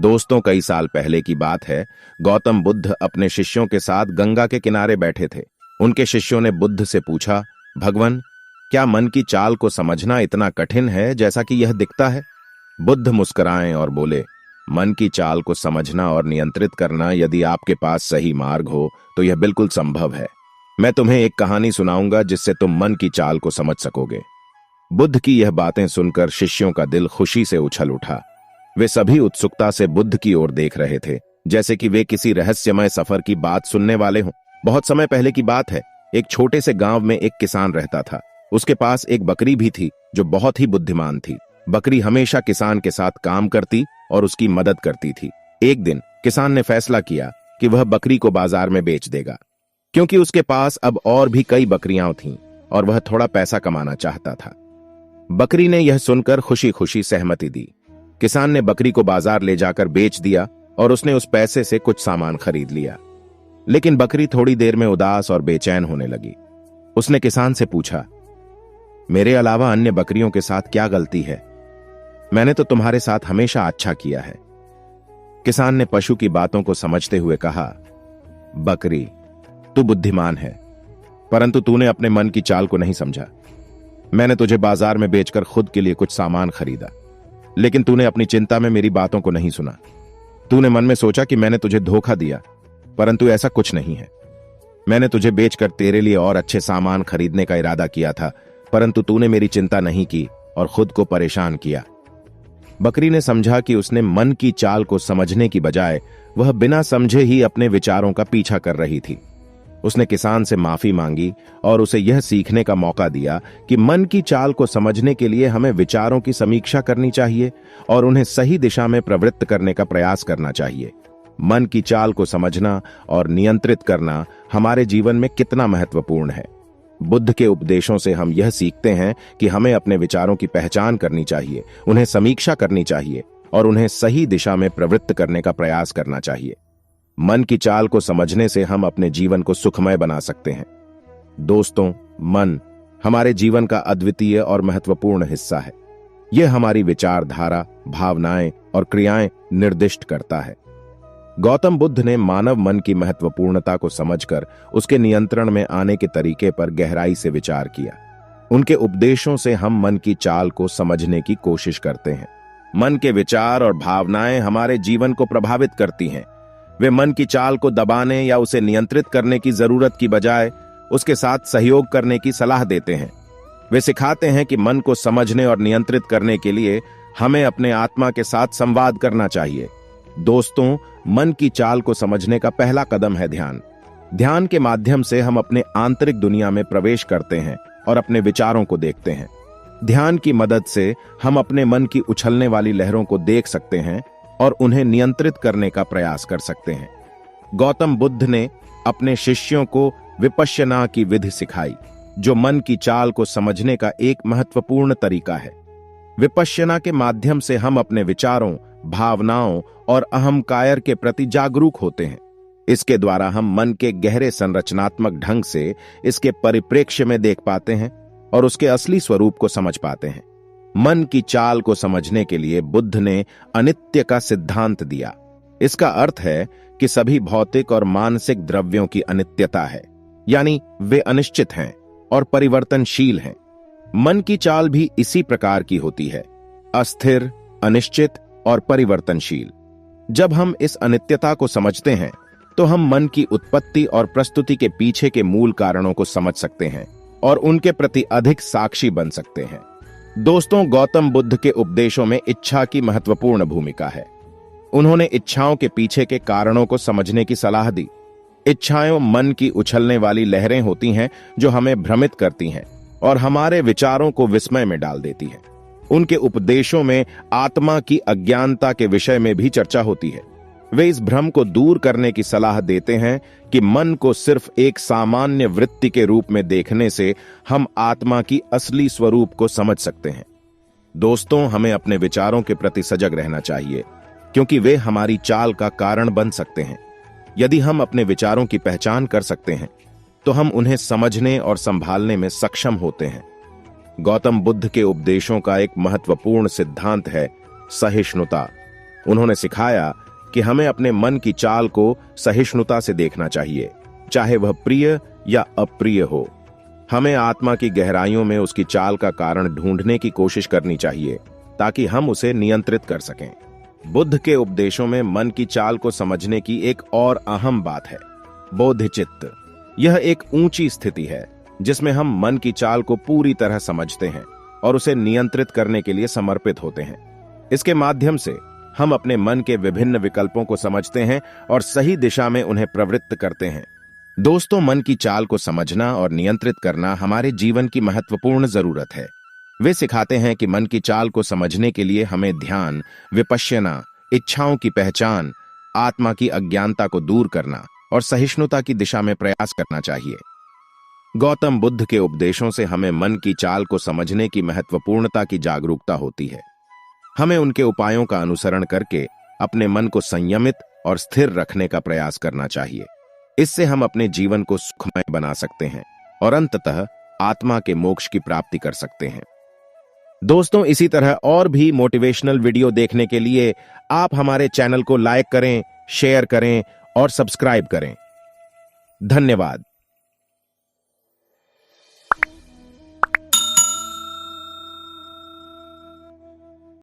दोस्तों, कई साल पहले की बात है। गौतम बुद्ध अपने शिष्यों के साथ गंगा के किनारे बैठे थे। उनके शिष्यों ने बुद्ध से पूछा, भगवान, क्या मन की चाल को समझना इतना कठिन है जैसा कि यह दिखता है? बुद्ध मुस्कुराए और बोले, मन की चाल को समझना और नियंत्रित करना यदि आपके पास सही मार्ग हो तो यह बिल्कुल संभव है। मैं तुम्हें एक कहानी सुनाऊंगा जिससे तुम मन की चाल को समझ सकोगे। बुद्ध की यह बातें सुनकर शिष्यों का दिल खुशी से उछल उठा। वे सभी उत्सुकता से बुद्ध की ओर देख रहे थे, जैसे कि वे किसी रहस्यमय सफर की बात सुनने वाले हों। बहुत समय पहले की बात है। एक छोटे से गांव में एक किसान रहता था। उसके पास एक बकरी भी थी जो बहुत ही बुद्धिमान थी। बकरी हमेशा किसान के साथ काम करती और उसकी मदद करती थी। एक दिन किसान ने फैसला किया कि वह बकरी को बाजार में बेच देगा, क्योंकि उसके पास अब और भी कई बकरियां थीं और वह थोड़ा पैसा कमाना चाहता था। बकरी ने यह सुनकर खुशी खुशी सहमति दी। किसान ने बकरी को बाजार ले जाकर बेच दिया और उसने उस पैसे से कुछ सामान खरीद लिया। लेकिन बकरी थोड़ी देर में उदास और बेचैन होने लगी। उसने किसान से पूछा, मेरे अलावा अन्य बकरियों के साथ क्या गलती है? मैंने तो तुम्हारे साथ हमेशा अच्छा किया है। किसान ने पशु की बातों को समझते हुए कहा, बकरी, तू बुद्धिमान है, परंतु तूने अपने मन की चाल को नहीं समझा। मैंने तुझे बाजार में बेचकर खुद के लिए कुछ सामान खरीदा, लेकिन तूने अपनी चिंता में मेरी बातों को नहीं सुना। तूने मन में सोचा कि मैंने तुझे धोखा दिया, परंतु ऐसा कुछ नहीं है। मैंने तुझे बेचकर तेरे लिए और अच्छे सामान खरीदने का इरादा किया था, परंतु तूने मेरी चिंता नहीं की और खुद को परेशान किया। बकरी ने समझा कि उसने मन की चाल को समझने की बजाय वह बिना समझे ही अपने विचारों का पीछा कर रही थी। उसने किसान से माफी मांगी और उसे यह सीखने का मौका दिया कि मन की चाल को समझने के लिए हमें विचारों की समीक्षा करनी चाहिए और उन्हें सही दिशा में प्रवृत्त करने का प्रयास करना चाहिए। मन की चाल को समझना और नियंत्रित करना हमारे जीवन में कितना महत्वपूर्ण है। बुद्ध के उपदेशों से हम यह सीखते हैं कि हमें अपने विचारों की पहचान करनी चाहिए, उन्हें समीक्षा करनी चाहिए और उन्हें सही दिशा में प्रवृत्त करने का प्रयास करना चाहिए। मन की चाल को समझने से हम अपने जीवन को सुखमय बना सकते हैं। दोस्तों, मन हमारे जीवन का अद्वितीय और महत्वपूर्ण हिस्सा है। यह हमारी विचारधारा, भावनाएं और क्रियाएं निर्दिष्ट करता है। गौतम बुद्ध ने मानव मन की महत्वपूर्णता को समझकर उसके नियंत्रण में आने के तरीके पर गहराई से विचार किया। उनके उपदेशों से हम मन की चाल को समझने की कोशिश करते हैं। मन के विचार और भावनाएं हमारे जीवन को प्रभावित करती हैं। वे मन की चाल को दबाने या उसे नियंत्रित करने की जरूरत की बजाय उसके साथ सहयोग करने की सलाह देते हैं। वे सिखाते हैं कि मन को समझने और नियंत्रित करने के लिए हमें अपने आत्मा के साथ संवाद करना चाहिए। दोस्तों, मन की चाल को समझने का पहला कदम है ध्यान। ध्यान के माध्यम से हम अपने आंतरिक दुनिया में प्रवेश करते हैं और अपने विचारों को देखते हैं। ध्यान की मदद से हम अपने मन की उछलने वाली लहरों को देख सकते हैं और उन्हें नियंत्रित करने का प्रयास कर सकते हैं। गौतम बुद्ध ने अपने शिष्यों को विपश्यना की विधि सिखाई, जो मन की चाल को समझने का एक महत्वपूर्ण तरीका है। विपश्यना के माध्यम से हम अपने विचारों, भावनाओं और अहंकार के प्रति जागरूक होते हैं। इसके द्वारा हम मन के गहरे संरचनात्मक ढंग से इसके परिप्रेक्ष्य में देख पाते हैं और उसके असली स्वरूप को समझ पाते हैं। मन की चाल को समझने के लिए बुद्ध ने अनित्य का सिद्धांत दिया। इसका अर्थ है कि सभी भौतिक और मानसिक द्रव्यों की अनित्यता है, यानी वे अनिश्चित हैं और परिवर्तनशील हैं। मन की चाल भी इसी प्रकार की होती है, अस्थिर, अनिश्चित और परिवर्तनशील। जब हम इस अनित्यता को समझते हैं तो हम मन की उत्पत्ति और प्रस्तुति के पीछे के मूल कारणों को समझ सकते हैं और उनके प्रति अधिक साक्षी बन सकते हैं। दोस्तों, गौतम बुद्ध के उपदेशों में इच्छा की महत्वपूर्ण भूमिका है। उन्होंने इच्छाओं के पीछे के कारणों को समझने की सलाह दी। इच्छाएं मन की उछलने वाली लहरें होती हैं जो हमें भ्रमित करती हैं और हमारे विचारों को विस्मय में डाल देती हैं। उनके उपदेशों में आत्मा की अज्ञानता के विषय में भी चर्चा होती है। वे इस भ्रम को दूर करने की सलाह देते हैं कि मन को सिर्फ एक सामान्य वृत्ति के रूप में देखने से हम आत्मा की असली स्वरूप को समझ सकते हैं। दोस्तों, हमें अपने विचारों के प्रति सजग रहना चाहिए, क्योंकि वे हमारी चाल का कारण बन सकते हैं। यदि हम अपने विचारों की पहचान कर सकते हैं तो हम उन्हें समझने और संभालने में सक्षम होते हैं। गौतम बुद्ध के उपदेशों का एक महत्वपूर्ण सिद्धांत है सहिष्णुता। उन्होंने सिखाया कि हमें अपने मन की चाल को सहिष्णुता से देखना चाहिए, चाहे वह प्रिय या अप्रिय हो। हमें आत्मा की गहराइयों में उसकी चाल का कारण ढूंढने की कोशिश करनी चाहिए ताकि हम उसे नियंत्रित कर सकें। बुद्ध के उपदेशों में मन की चाल को समझने की एक और अहम बात है, बोधिचित्त। यह एक ऊंची स्थिति है जिसमें हम मन की चाल को पूरी तरह समझते हैं और उसे नियंत्रित करने के लिए समर्पित होते हैं। इसके माध्यम से हम अपने मन के विभिन्न विकल्पों को समझते हैं और सही दिशा में उन्हें प्रवृत्त करते हैं। दोस्तों, मन की चाल को समझना और नियंत्रित करना हमारे जीवन की महत्वपूर्ण जरूरत है। वे सिखाते हैं कि मन की चाल को समझने के लिए हमें ध्यान, विपश्यना, इच्छाओं की पहचान, आत्मा की अज्ञानता को दूर करना और सहिष्णुता की दिशा में प्रयास करना चाहिए। गौतम बुद्ध के उपदेशों से हमें मन की चाल को समझने की महत्वपूर्णता की जागरूकता होती है। हमें उनके उपायों का अनुसरण करके अपने मन को संयमित और स्थिर रखने का प्रयास करना चाहिए। इससे हम अपने जीवन को सुखमय बना सकते हैं और अंततः आत्मा के मोक्ष की प्राप्ति कर सकते हैं। दोस्तों, इसी तरह और भी मोटिवेशनल वीडियो देखने के लिए आप हमारे चैनल को लाइक करें, शेयर करें और सब्सक्राइब करें। धन्यवाद।